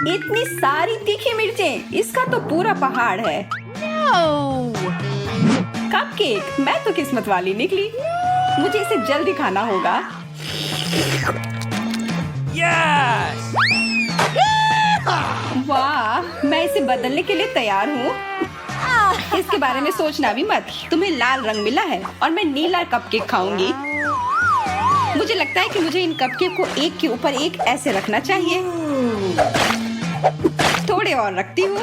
इतनी सारी तीखी मिर्चें, इसका तो पूरा पहाड़ है। कपकेक, मैं तो किस्मत वाली निकली। मुझे इसे जल्दी खाना होगा। वाह, मैं इसे बदलने के लिए तैयार हूँ। इसके बारे में सोचना भी मत। तुम्हें लाल रंग मिला है और मैं नीला कपकेक खाऊंगी। मुझे लगता है कि मुझे इन कपकेक को एक के ऊपर एक ऐसे रखना चाहिए। थोड़े और रखती हूँ।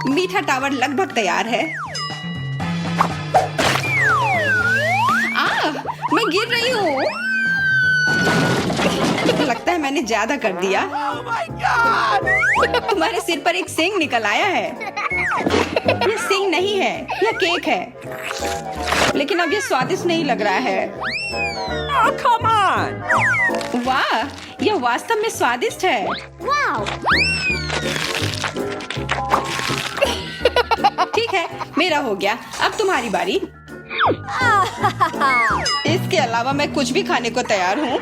मीठा टावर लगभग तैयार है। मैं गिर रही हूँ। लगता है मैंने ज्यादा कर दिया। तुम्हारे सिर पर एक सींग निकल आया है। ये सींग नहीं है, यह केक है। लेकिन अब ये स्वादिष्ट नहीं लग रहा है। Come on! वाह, यह वास्तव में स्वादिष्ट है। ठीक है, मेरा हो गया। अब तुम्हारी बारी। इसके अलावा मैं कुछ भी खाने को तैयार हूँ।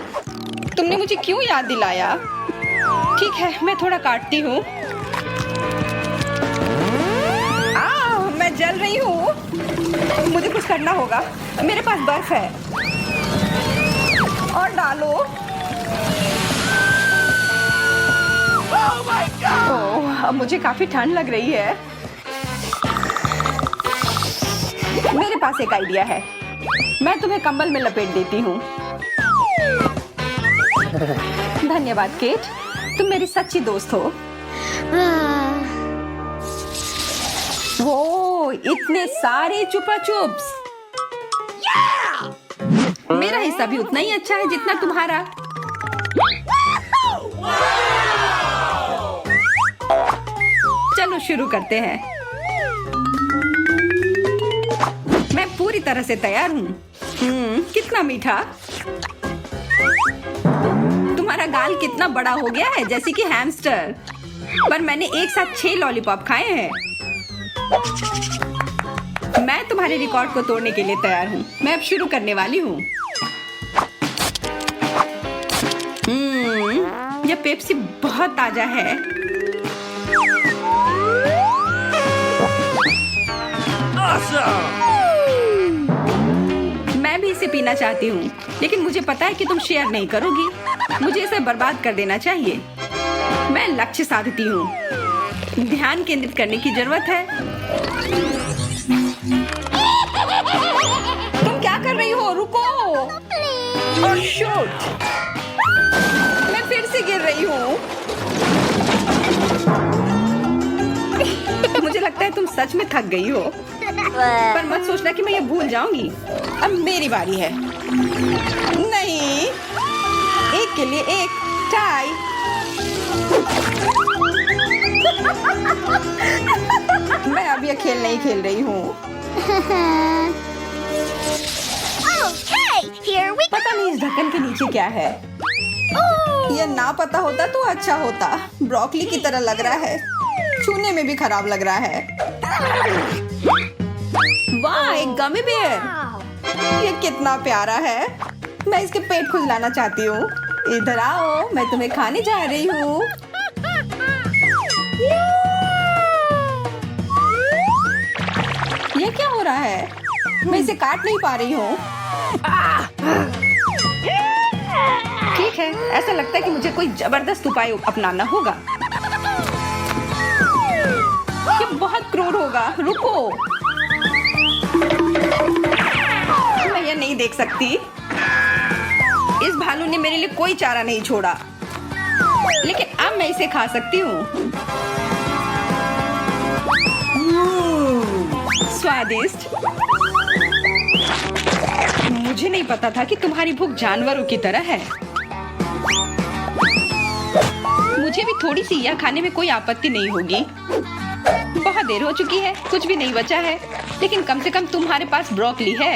तुमने मुझे क्यों याद दिलाया? ठीक है, मैं थोड़ा काटती हूँ। मैं जल रही हूँ। मुझे कुछ करना होगा। मेरे पास बर्फ है। और डालो। ओह, अब मुझे काफी ठंड लग रही है। मेरे पास एक आइडिया है। मैं तुम्हें कंबल में लपेट देती हूँ। धन्यवाद केट, तुम मेरी सच्ची दोस्त हो। वो इतने सारे चुपा चुप्स। मेरा हिस्सा भी उतना ही अच्छा है जितना तुम्हारा। चलो शुरू करते हैं। मैं पूरी तरह से तैयार हूँ। कितना मीठा। तुम्हारा गाल कितना बड़ा हो गया है, जैसे कि हैमस्टर। पर मैंने एक साथ 6 लॉलीपॉप खाए हैं। मैं तुम्हारे रिकॉर्ड को तोड़ने के लिए तैयार हूँ। मैं अब शुरू करने वाली हूँ। यह पेप्सी बहुत ताजा है। Awesome! मैं भी इसे पीना चाहती हूँ, लेकिन मुझे पता है कि तुम शेयर नहीं करोगी। मुझे इसे बर्बाद कर देना चाहिए। मैं लक्ष्य साधती हूँ। ध्यान केंद्रित करने की जरूरत है। तुम क्या कर रही हो? रुको। ओह शूट, मैं फिर से गिर रही हूँ। मुझे लगता है तुम सच में थक गई हो। पर मत सोचना कि मैं ये भूल जाऊंगी। अब मेरी बारी है। नहीं, एक के लिए एक टाई। मैं अब ये खेल नहीं खेल रही हूँ। पता नहीं इस ढक्कन के नीचे क्या है। यह ना पता होता तो अच्छा होता। ब्रोकली की तरह लग रहा है। छूने में भी खराब लग रहा है। वाह, एक गमी बेयर। ये कितना प्यारा है। मैं इसके पेट खुजलाना चाहती हूँ। इधर आओ, मैं तुम्हें खाने जा रही हूँ। ये क्या हो रहा है? मैं इसे काट नहीं पा रही हूँ। ठीक है, ऐसा लगता है कि मुझे कोई जबरदस्त उपाय अपनाना होगा। ये बहुत क्रूर होगा। रुको, मैं ये नहीं देख सकती। इस भालू ने मेरे लिए कोई चारा नहीं छोड़ा। लेकिन अब मैं इसे खा सकती हूँ। स्वादिष्ट। मुझे नहीं पता था कि तुम्हारी भूख जानवरों की तरह है। मुझे भी थोड़ी सी यह खाने में कोई आपत्ति नहीं होगी। बहुत देर हो चुकी है, कुछ भी नहीं बचा है। लेकिन कम से कम तुम्हारे पास ब्रोकली है।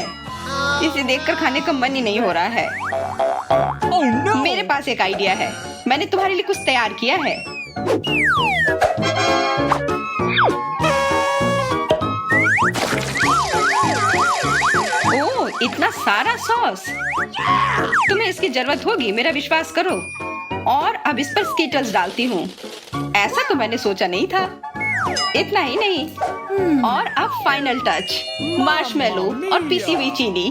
इसे देखकर खाने का मन ही नहीं हो रहा है। Oh no! मेरे पास एक आइडिया है। मैंने तुम्हारे लिए कुछ तैयार किया है। ओह, इतना सारा सॉस। तुम्हें इसकी जरूरत होगी, मेरा विश्वास करो। और अब इस पर स्कीटल्स डालती हूँ। ऐसा तो मैंने सोचा नहीं था। इतना ही नहीं, और अब फाइनल टच, मार्शमेलो और पिसी हुई चीनी।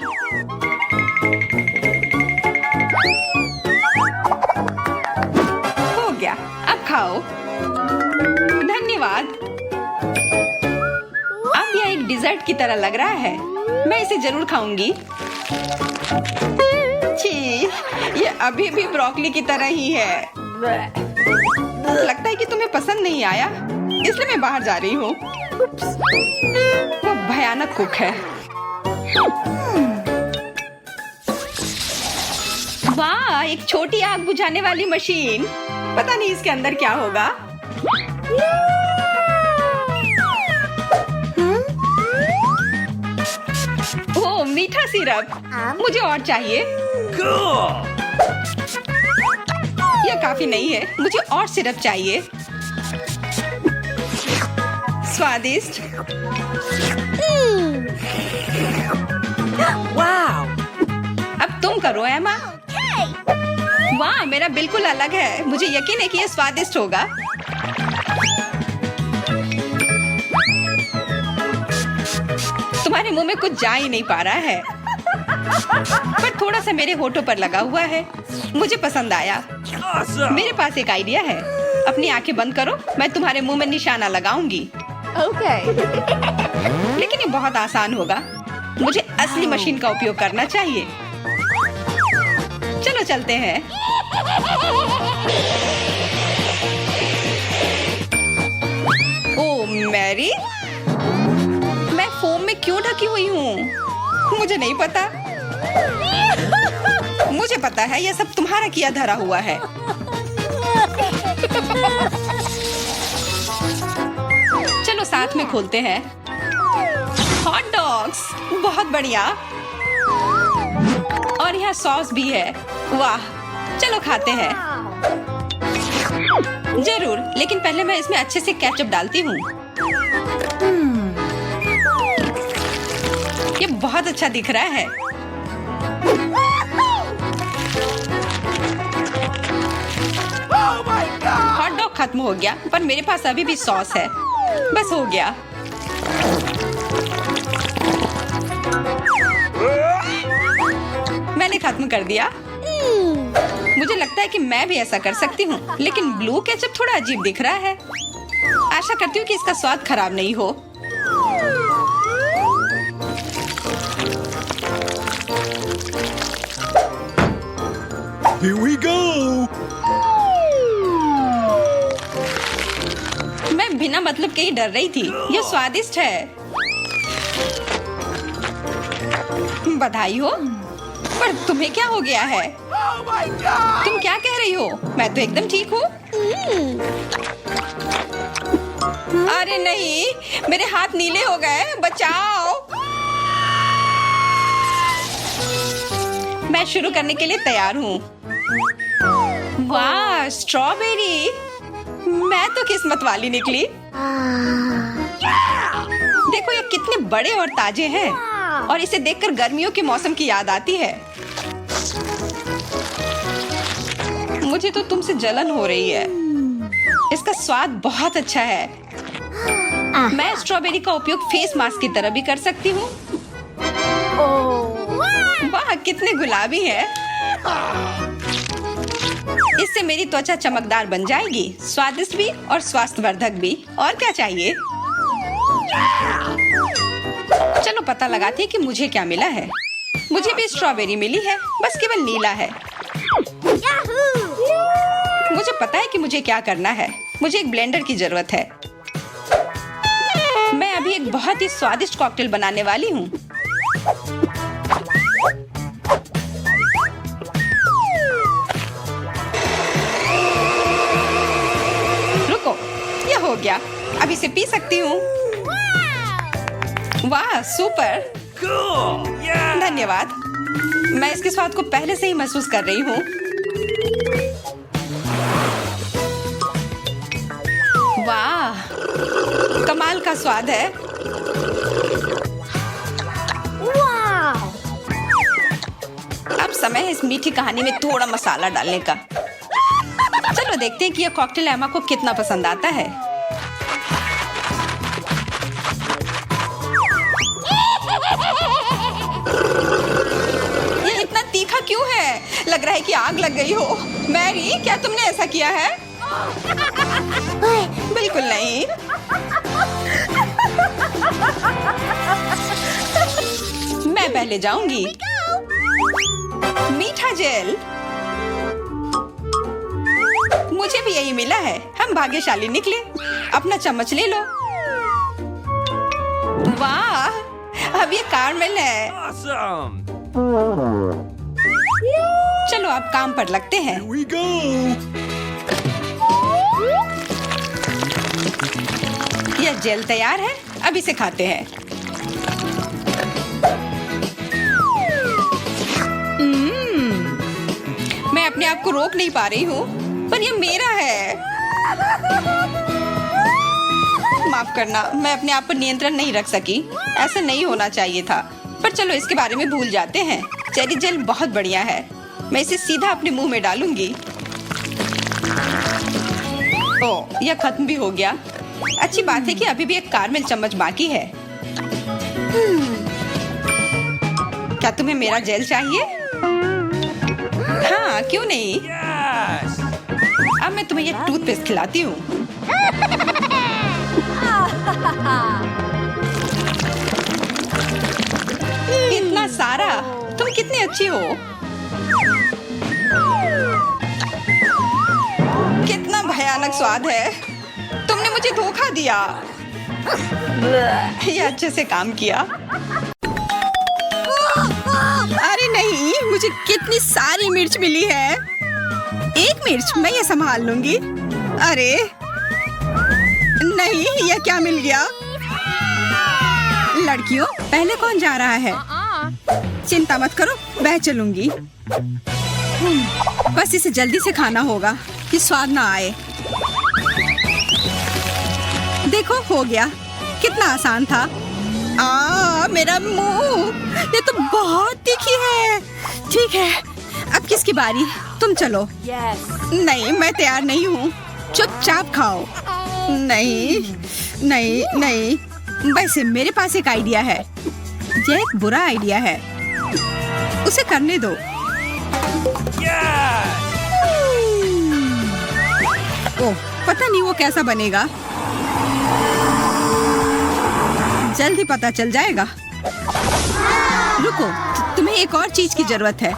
हो गया, अब खाओ। धन्यवाद। अब यह एक डिजर्ट की तरह लग रहा है। मैं इसे जरूर खाऊंगी। छी, ये अभी भी ब्रोकली की तरह ही है। लगता है कि तुम्हें पसंद नहीं आया, इसलिए मैं बाहर जा रही हूँ। वो भयानक कुक है। वाह, एक छोटी आग बुझाने वाली मशीन। पता नहीं इसके अंदर क्या होगा। ओह, मीठा सिरप। मुझे और चाहिए। Cool. यह काफी नहीं है, मुझे और सिरप चाहिए। स्वादिष्ट। Wow. अब तुम करो एमा। वाह, मेरा बिल्कुल अलग है। मुझे यकीन है कि यह स्वादिष्ट होगा। तुम्हारे मुंह में कुछ जा ही नहीं पा रहा है, पर थोड़ा सा मेरे होठों पर लगा हुआ है। मुझे पसंद आया। Awesome. मेरे पास एक आइडिया है। अपनी आंखें बंद करो, मैं तुम्हारे मुंह में निशाना लगाऊंगी। लेकिन ये बहुत आसान होगा। मुझे असली मशीन का उपयोग करना चाहिए। चलो चलते हैं। ओ मैरी, मैं फोम में क्यों ढकी हुई हूँ? मुझे नहीं पता। मुझे पता है, यह सब तुम्हारा किया धरा हुआ है। चलो साथ में खोलते हैं। हॉट डॉग्स, बहुत बढ़िया। और यहाँ सॉस भी है। वाह, चलो खाते हैं। जरूर, लेकिन पहले मैं इसमें अच्छे से केचप डालती हूँ। ये बहुत अच्छा दिख रहा है। Oh my God. Hot dog खत्म हो गया, पर मेरे पास अभी भी सॉस है। बस हो गया। मैंने खत्म कर दिया। मुझे लगता है कि मैं भी ऐसा कर सकती हूँ, लेकिन ब्लू केचप थोड़ा अजीब दिख रहा है। आशा करती हूँ कि इसका स्वाद खराब नहीं हो। Here we go. मैं बिना मतलब के ही डर रही थी। यह स्वादिष्ट है। बधाई हो। पर तुम्हें क्या हो गया है? Oh my God. तुम क्या कह रही हो? मैं तो एकदम ठीक हूँ। अरे नहीं, मेरे हाथ नीले हो गए। बचाओ। मैं शुरू करने के लिए तैयार हूँ। वाह, स्ट्रॉबेरी। मैं तो किस्मत वाली निकली। देखो ये कितने बड़े और ताजे हैं, और इसे देखकर गर्मियों के मौसम की याद आती है। मुझे तो तुमसे जलन हो रही है। इसका स्वाद बहुत अच्छा है। मैं स्ट्रॉबेरी का उपयोग फेस मास्क की तरह भी कर सकती हूँ। वाह, कितने गुलाबी है। इससे मेरी त्वचा चमकदार बन जाएगी, स्वादिष्ट भी और स्वास्थ्यवर्धक भी। और क्या चाहिए? चलो पता लगाते हैं कि मुझे क्या मिला है। मुझे भी स्ट्रॉबेरी मिली है, बस केवल नीला है। मुझे पता है कि मुझे क्या करना है। मुझे एक ब्लेंडर की जरूरत है। मैं अभी एक बहुत ही स्वादिष्ट कॉकटेल बनाने वाली हूँ। रुको, यह हो गया। अब इसे पी सकती हूँ। वाह, सुपर। Cool. Yeah. धन्यवाद। मैं इसके स्वाद को पहले से ही महसूस कर रही हूँ। वाह, कमाल का स्वाद है। अब समय है इस मीठी कहानी में थोड़ा मसाला डालने का। चलो देखते हैं कि यह कॉकटेल एमा को कितना पसंद आता है। ये इतना तीखा क्यों है? लग रहा है कि आग लग गई हो। मैरी, क्या तुमने ऐसा किया है? बिल्कुल नहीं। मैं पहले जाऊंगी। मीठा जेल, मुझे भी यही मिला है। हम भाग्यशाली निकले। अपना चम्मच ले लो। वाह, अब ये कारमेल है। Awesome! चलो आप काम पर लगते हैं। Here we go! यह जेल तैयार है, अब इसे खाते हैं। मैं अपने आप को रोक नहीं पा रही हूँ, पर यह मेरा है। माफ करना, मैं अपने आप पर नियंत्रण नहीं रख सकी। ऐसा नहीं होना चाहिए था। पर चलो इसके बारे में भूल जाते हैं। चेरी जेल बहुत बढ़िया है। मैं इसे सीधा अपने मुंह में डालूंगी। ओह, यह खत्म भी हो गया। अच्छी बात है कि अभी भी एक कारमेल चम्मच बाकी है। क्या तुम्हें मेरा जेल चाहिए? हाँ, क्यों नहीं? Yes! अब मैं तुम्हें ये टूथपेस्ट खिलाती हूँ। इतना सारा, तुम कितनी अच्छी हो। कितना भयानक स्वाद है। तुमने मुझे धोखा दिया। ये अच्छे से काम किया। अरे नहीं, मुझे कितनी सारी मिर्च मिली है। एक मिर्च, मैं ये संभाल लूंगी। अरे नहीं, यह क्या मिल गया? लड़कियों, पहले कौन जा रहा है? चिंता मत करो, मैं चलूंगी। बस इसे जल्दी से खाना होगा कि स्वाद ना आए। देखो, हो गया। कितना आसान था। मेरा मुंह, ये तो बहुत तीखी है। ठीक है, अब किसकी बारी? तुम चलो। नहीं, मैं तैयार नहीं हूँ। चुपचाप खाओ। नहीं नहीं नहीं, वैसे मेरे पास एक आइडिया है। ये एक बुरा आइडिया है, उसे करने दो। Yes! ओह, पता नहीं वो कैसा बनेगा। जल्द ही पता चल जाएगा। रुको, तुम्हें एक और चीज की जरूरत है।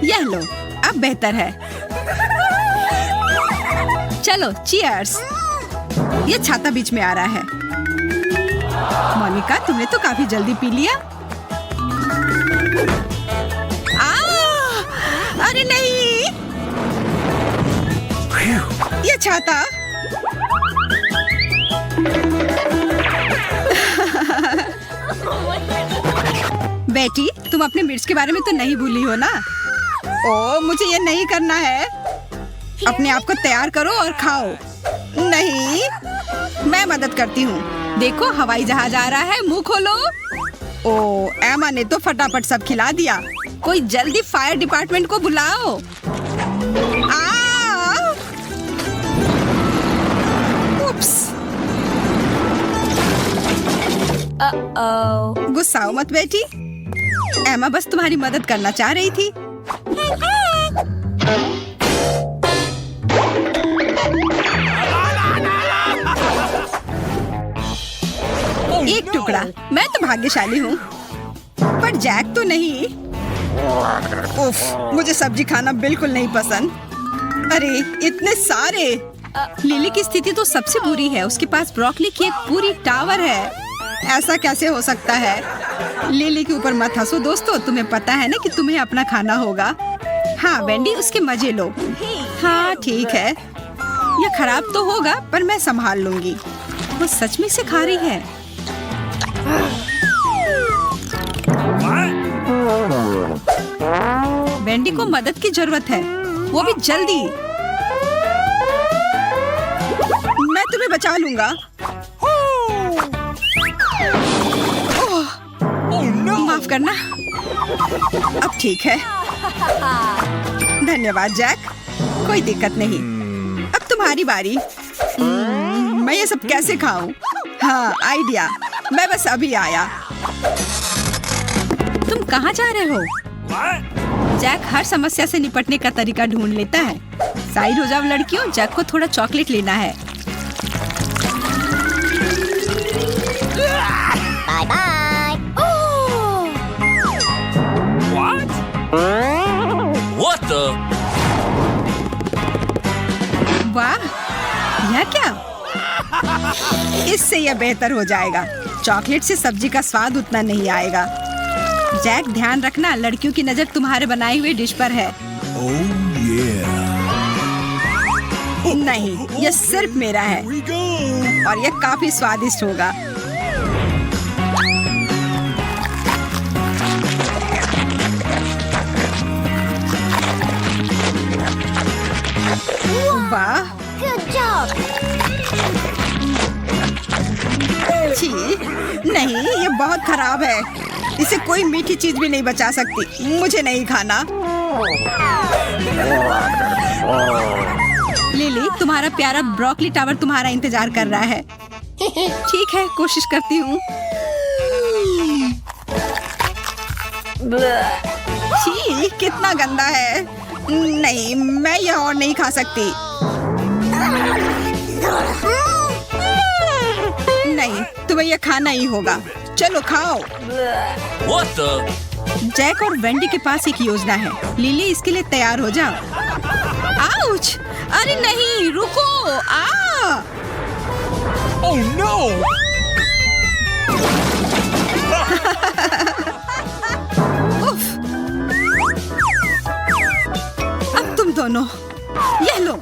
यह लो, अब बेहतर है। चलो, चीयर्स। ये छाता बीच में आ रहा है। मोनिका, तुमने तो काफी जल्दी पी लिया। अरे नहीं, ये छाता। बेटी, तुम अपने मिर्च के बारे में तो नहीं भूली हो ना? ओ, मुझे ये नहीं करना है। अपने आप को तैयार करो और खाओ। नहीं, मैं मदद करती हूँ। देखो, हवाई जहाज आ रहा है, मुंह खोलो। ओ, एमा ने तो फटाफट सब खिला दिया। कोई जल्दी फायर डिपार्टमेंट को बुलाओ। उप्स। गुस्सा मत बेटी, एमा बस तुम्हारी मदद करना चाह रही थी। एक टुकड़ा। मैं तो भाग्यशाली हूँ, पर जैक तो नहीं। उफ, मुझे सब्जी खाना बिल्कुल नहीं पसंद। अरे इतने सारे। लिली की स्थिति तो सबसे बुरी है। उसके पास ब्रोकली की एक पूरी टावर है। ऐसा कैसे हो सकता है? लिली के ऊपर मत हंसो दोस्तों, तुम्हें पता है ना कि तुम्हें अपना खाना होगा। हाँ वेंडी, उसके मजे लो। हाँ ठीक है, यह खराब तो होगा पर मैं संभाल लूंगी। वो सच में इसे खा रही है। वेंडी को मदद की जरूरत है, वो भी जल्दी। मैं तुम्हें बचा लूंगा। Oh no! माफ करना। अब ठीक है, धन्यवाद जैक, कोई दिक्कत नहीं। अब तुम्हारी बारी। मैं ये सब कैसे खाऊं? हाँ, आइडिया, मैं बस अभी आया। तुम कहाँ जा रहे हो? What? जैक हर समस्या से निपटने का तरीका ढूंढ लेता है। साइड हो जाओ लड़कियों, जैक को थोड़ा चॉकलेट लेना है। Bye bye. What? What the? वाह, यह क्या? इससे यह बेहतर हो जाएगा। चॉकलेट से सब्जी का स्वाद उतना नहीं आएगा। जैक, ध्यान रखना, लड़कियों की नजर तुम्हारे बनाए हुए डिश पर है। Oh yeah. नहीं, यह सिर्फ मेरा है Here we go. और यह काफी स्वादिष्ट होगा। वाह, Good job. छी, नहीं, ये बहुत खराब है। इसे कोई मीठी चीज भी नहीं बचा सकती। मुझे नहीं खाना। लिली, तुम्हारा प्यारा ब्रोकली टावर तुम्हारा इंतजार कर रहा है। ठीक है, कोशिश करती हूँ। छी, कितना गंदा है। नहीं, मैं यह और नहीं खा सकती। नहीं, तुम्हें यह खाना ही होगा। चलो खाओ। What the? जैक और वेंडी के पास एक योजना है। लिली, इसके लिए तैयार हो जा। आउच! अरे नहीं, रुको। Oh no! उफ! अब तुम दोनों, यह लो।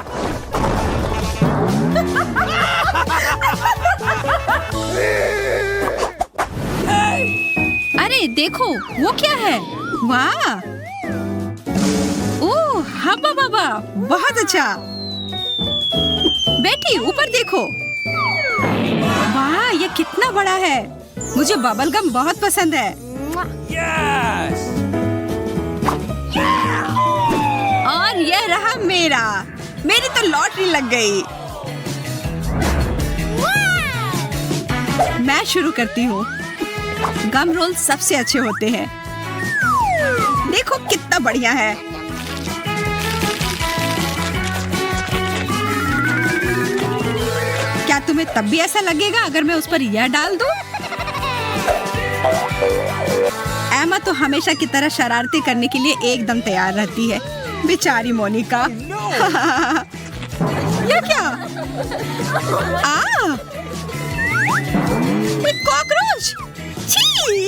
अरे देखो, वो क्या है? वाह! ओह, हब्बा बाबा, बहुत अच्छा। बेटी, ऊपर देखो। वाह, ये कितना बड़ा है। मुझे बबल गम बहुत पसंद है। Yes! और यह रहा मेरा। मेरी तो लॉटरी लग गई। मैं शुरू करती हूँ। गम रोल सबसे अच्छे होते हैं। देखो कितना बढ़िया है। क्या तुम्हें तब भी ऐसा लगेगा अगर मैं उस पर यह डाल दूं? एमा तो हमेशा की तरह शरारतें करने के लिए एकदम तैयार रहती है। बेचारी मोनिका। यह क्या? एक कॉकरोच। छी!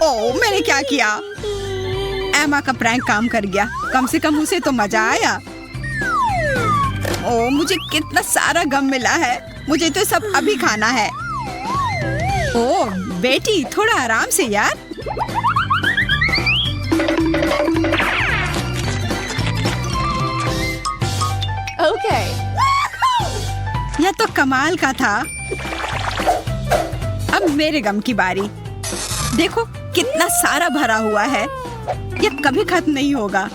ओह, मैंने क्या किया? एमा का प्रैंक काम कर गया। कम से कम उसे तो मजा आया। ओह, मुझे कितना सारा गम मिला है। मुझे तो सब अभी खाना है। ओह बेटी, थोड़ा आराम से यार। Okay. यह तो कमाल का था। अब मेरे गम की बारी। देखो कितना सारा भरा हुआ है। यह कभी खत्म नहीं होगा।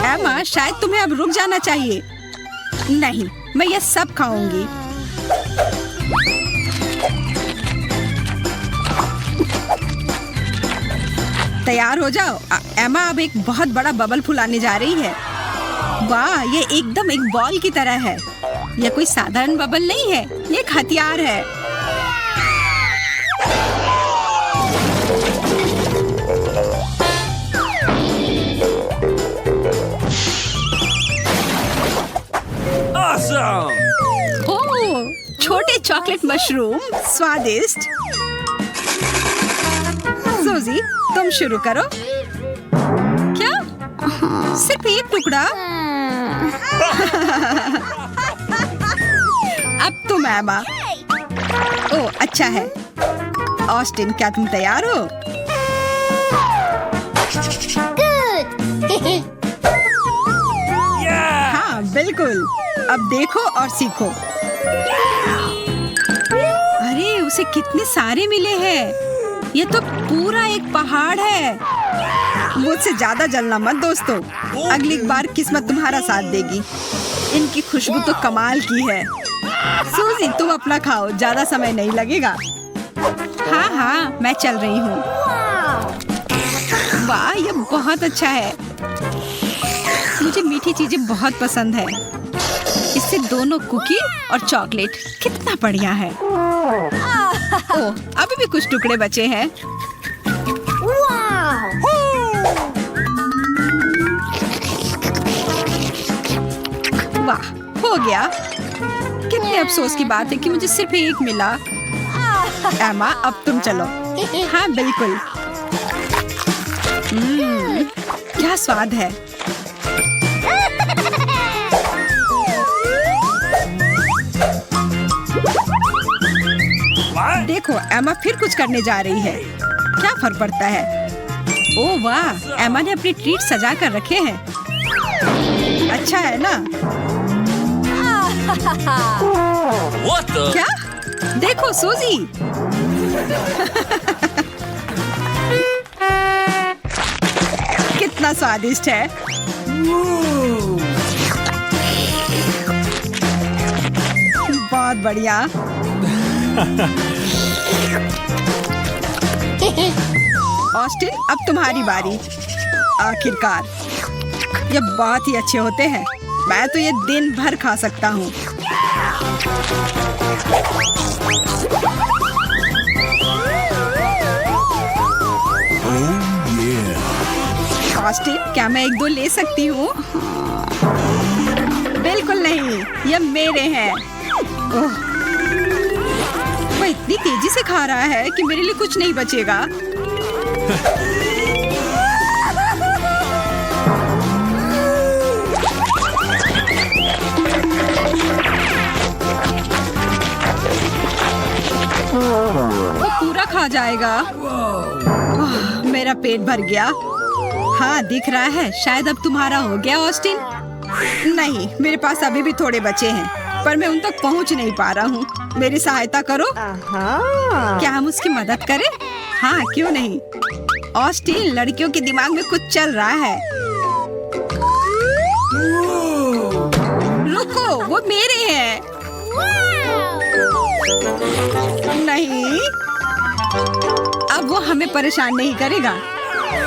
एमा, शायद तुम्हें अब रुक जाना चाहिए। नहीं, मैं यह सब खाऊंगी। तैयार हो जाओ। एमा अब एक बहुत बड़ा बबल फुलाने जा रही है। वाह, ये एकदम एक बॉल की तरह है। यह कोई साधारण बबल नहीं है, ये एक हथियार है। Awesome! ओह, छोटे चॉकलेट मशरूम, स्वादिष्ट। सूजी, तुम शुरू करो। क्या? सिर्फ एक टुकड़ा? अब तुम एमा। ओह, अच्छा है। ऑस्टिन, क्या तुम तैयार हो? Good. Yeah! हाँ, बिल्कुल। अब देखो और सीखो। उसे कितने सारे मिले हैं। ये तो पूरा एक पहाड़ है। मुझसे ज्यादा जलना मत दोस्तों, अगली बार किस्मत तुम्हारा साथ देगी। इनकी खुशबू तो कमाल की है। सूजी तुम अपना खाओ, ज्यादा समय नहीं लगेगा। हाँ हाँ मैं चल रही हूँ। वाह ये बहुत अच्छा है। मुझे मीठी चीजें बहुत पसंद है। इससे दोनों कुकी और चॉकलेट कितना बढ़िया है। ओह अभी भी कुछ टुकड़े बचे हैं। वाह हो गया। कितने अफसोस की बात है कि मुझे सिर्फ एक मिला। एमा अब तुम चलो। हाँ बिल्कुल। क्या स्वाद है। देखो एमा फिर कुछ करने जा रही है। क्या फर्क पड़ता है। ओह वाह एमा ने अपनी ट्रीट सजा कर रखे हैं। अच्छा है ना। What the? क्या देखो सूजी। कितना स्वादिष्ट है। बहुत बढ़िया। ऑस्टिन अब तुम्हारी बारी। आखिरकार ये बहुत ही अच्छे होते हैं। मैं तो ये दिन भर खा सकता हूँ। Oh yeah. ऑस्टिन क्या मैं एक दो ले सकती हूँ। बिल्कुल नहीं, ये मेरे हैं। ओह, वो इतनी तेजी से खा रहा है कि मेरे लिए कुछ नहीं बचेगा। वो पूरा खा जाएगा। मेरा पेट भर गया। हाँ दिख रहा है। शायद अब तुम्हारा हो गया ऑस्टिन। नहीं मेरे पास अभी भी थोड़े बचे हैं, पर मैं उन तक पहुंच नहीं पा रहा हूँ। मेरी सहायता करो। क्या हम उसकी मदद करें। हाँ क्यों नहीं। ऑस्टिन लड़कियों के दिमाग में कुछ चल रहा है। रुको वो मेरे हैं। नहीं अब वो हमें परेशान नहीं करेगा।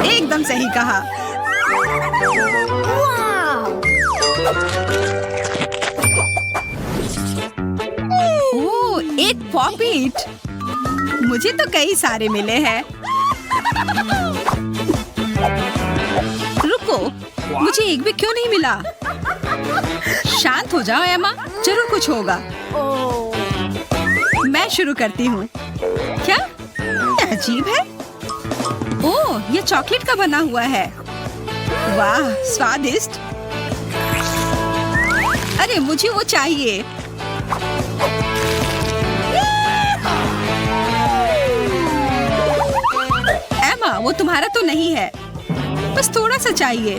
एकदम सही कहा। ओह एक पॉपिट। मुझे तो कई सारे मिले हैं। रुको मुझे एक भी क्यों नहीं मिला। शांत हो जाओ एमा, जरूर कुछ होगा। मैं शुरू करती हूँ। क्या अजीब है। ओह ये चॉकलेट का बना हुआ है। वाह स्वादिष्ट। अरे मुझे वो चाहिए। एमा वो तुम्हारा तो नहीं है, बस थोड़ा सा चाहिए।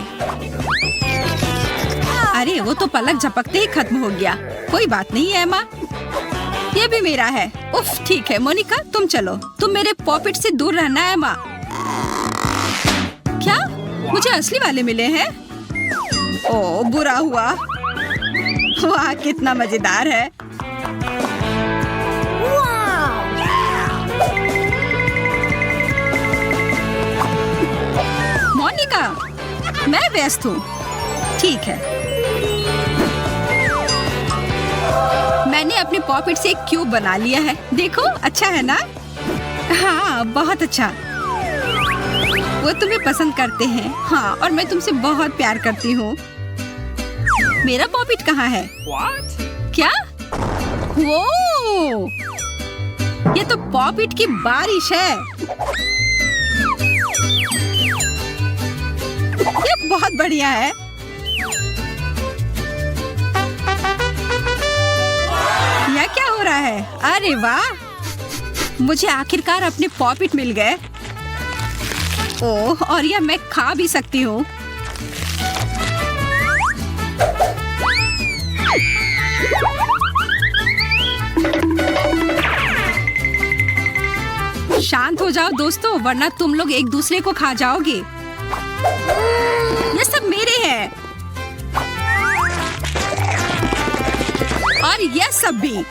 अरे वो तो पलक झपकते ही खत्म हो गया। कोई बात नहीं एमा, ये भी मेरा है। उफ ठीक है मोनिका तुम चलो। तुम मेरे पॉपिट से दूर रहना है एमा। क्या मुझे असली वाले मिले हैं। ओह बुरा हुआ। वाह कितना मजेदार है। मोनिका मैं व्यस्त हूँ। ठीक है मैंने अपने पॉकेट से एक क्यूब बना लिया है। देखो अच्छा है ना। हाँ बहुत अच्छा। वो तुम्हें पसंद करते हैं। हाँ और मैं तुमसे बहुत प्यार करती हूँ। मेरा पॉकेट कहाँ है। What? क्या वो ये तो पॉकेट की बारिश है। ये बहुत बढ़िया है। यह क्या हो रहा है। अरे वाह मुझे आखिरकार अपने पॉपिट मिल गए। ओह और यह मैं खा भी सकती हूँ। शांत हो जाओ दोस्तों, वरना तुम लोग एक दूसरे को खा जाओगे। ये सब मेरे हैं और ये सब भी।